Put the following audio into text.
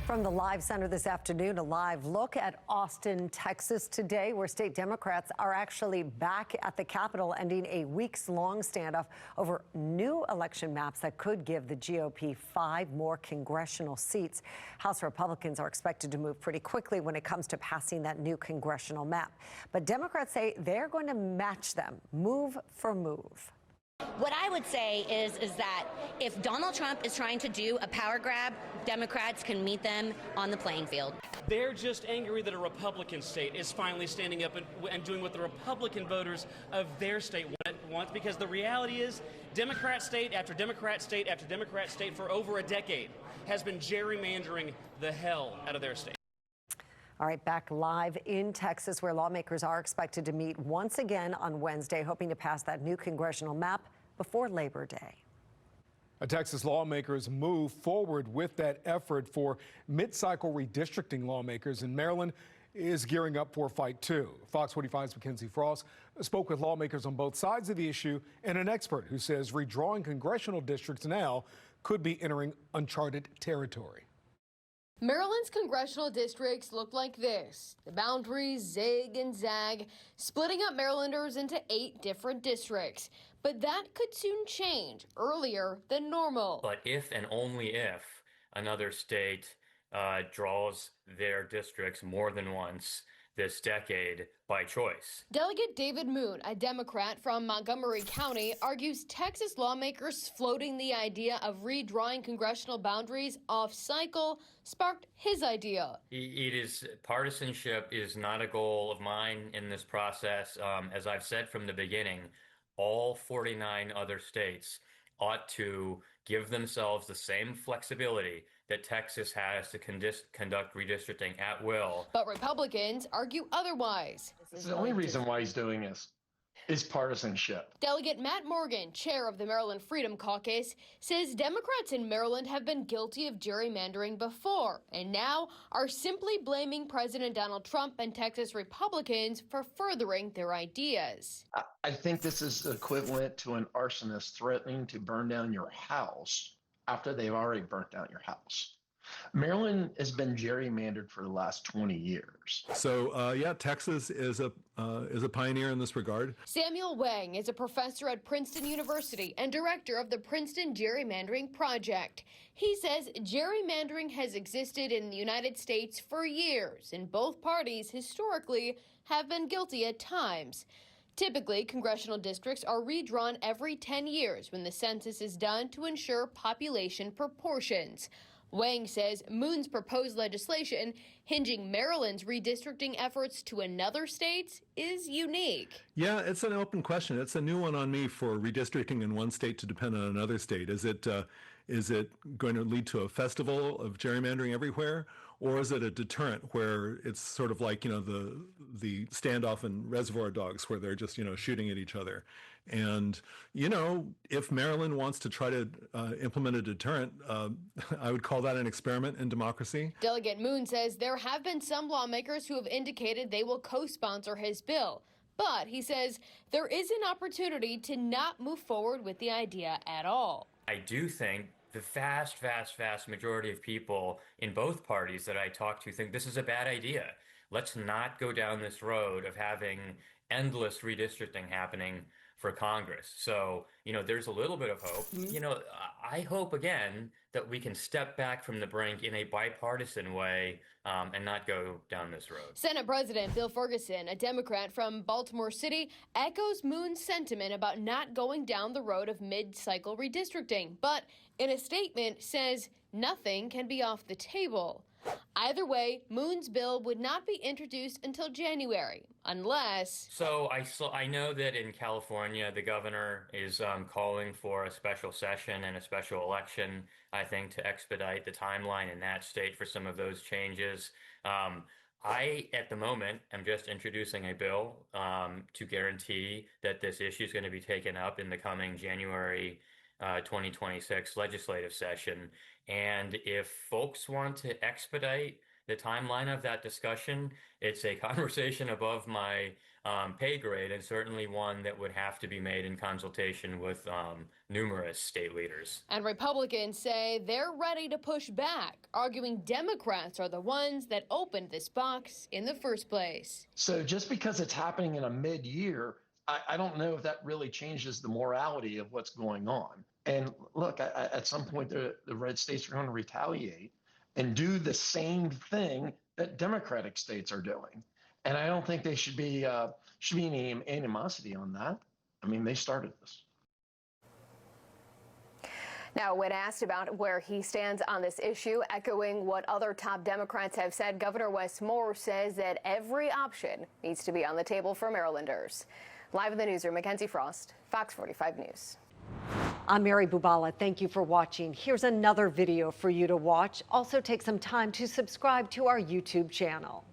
From the Live Center this afternoon, a live look at Austin, Texas today, where state Democrats are actually back at the Capitol, ending a weeks-long standoff over new election maps that could give the GOP 5 more congressional seats. House Republicans are expected to move pretty quickly when it comes to passing that new congressional map. But Democrats say they're going to match them, move for move. What I would say is that if Donald Trump is trying to do a power grab, Democrats can meet them on the playing field. They're just angry that a Republican state is finally standing up and doing what the Republican voters of their state want, because the reality is Democrat state after Democrat state after Democrat state for over a decade has been gerrymandering the hell out of their state. All right, back live in Texas, where lawmakers are expected to meet once again on Wednesday, hoping to pass that new congressional map before Labor Day. Texas lawmakers move forward with that effort for mid-cycle redistricting. Lawmakers in Maryland is gearing up for a fight, too. Fox 45's Mackenzie Frost spoke with lawmakers on both sides of the issue and an expert who says redrawing congressional districts now could be entering uncharted territory. Maryland's congressional districts look like this. The boundaries zig and zag, splitting up Marylanders into 8 different districts. But that could soon change earlier than normal. But if and only if another state draws their districts more than once this decade by choice. Delegate David Moon, a Democrat from Montgomery County, argues Texas lawmakers floating the idea of redrawing congressional boundaries off cycle sparked his idea. Partisanship is not a goal of mine in this process. As I've said from the beginning, all 49 other states ought to give themselves the same flexibility that Texas has to conduct redistricting at will. But Republicans argue otherwise. The only reason why he's doing this is partisanship. Delegate Matt Morgan, chair of the Maryland Freedom Caucus, says Democrats in Maryland have been guilty of gerrymandering before and now are simply blaming President Donald Trump and Texas Republicans for furthering their ideas. I think this is equivalent to an arsonist threatening to burn down your house after they've already burnt down your house. Maryland has been gerrymandered for the last 20 years. So, yeah, Texas is a pioneer in this regard. Samuel Wang is a professor at Princeton University and director of the Princeton Gerrymandering Project. He says gerrymandering has existed in the United States for years, and both parties historically have been guilty at times. Typically, congressional districts are redrawn every 10 years when the census is done to ensure population proportions. Wang says Moon's proposed legislation hinging Maryland's redistricting efforts to another state is unique. Yeah, it's an open question. It's a new one on me for redistricting in one state to depend on another state. Is it going to lead to a festival of gerrymandering everywhere? Or is it a deterrent where it's sort of like, the standoff in Reservoir Dogs where they're just, shooting at each other? And, if Maryland wants to try to implement a deterrent, I would call that an experiment in democracy. Delegate Moon says there have been some lawmakers who have indicated they will co-sponsor his bill. But he says there is an opportunity to not move forward with the idea at all. I do think the vast majority of people in both parties that I talk to think this is a bad idea. Let's not go down this road of having endless redistricting happening for Congress. So, there's a little bit of hope. I hope, again, that we can step back from the brink in a bipartisan way and not go down this road. Senate President Bill Ferguson, a Democrat from Baltimore City, echoes Moon's sentiment about not going down the road of mid-cycle redistricting, but in a statement says nothing can be off the table. Either way, Moon's bill would not be introduced until January, unless... So I know that in California, the governor is calling for a special session and a special election, I think, to expedite the timeline in that state for some of those changes. I, at the moment, am just introducing a bill to guarantee that this issue is going to be taken up in the coming January 2026 legislative session. And if folks want to expedite the timeline of that discussion, it's a conversation above my pay grade, and certainly one that would have to be made in consultation with numerous state leaders. And Republicans say they're ready to push back, arguing Democrats are the ones that opened this box in the first place. So just because it's happening in a mid-year, I don't know if that really changes the morality of what's going on. And look, at some point, the red states are going to retaliate and do the same thing that Democratic states are doing. And I don't think they should be any animosity on that. I mean, they started this. Now, when asked about where he stands on this issue, echoing what other top Democrats have said, Governor Wes Moore says that every option needs to be on the table for Marylanders. Live in the newsroom, Mackenzie Frost, Fox 45 News. I'm Mary Bubala. Thank you for watching. Here's another video for you to watch. Also take some time to subscribe to our YouTube channel.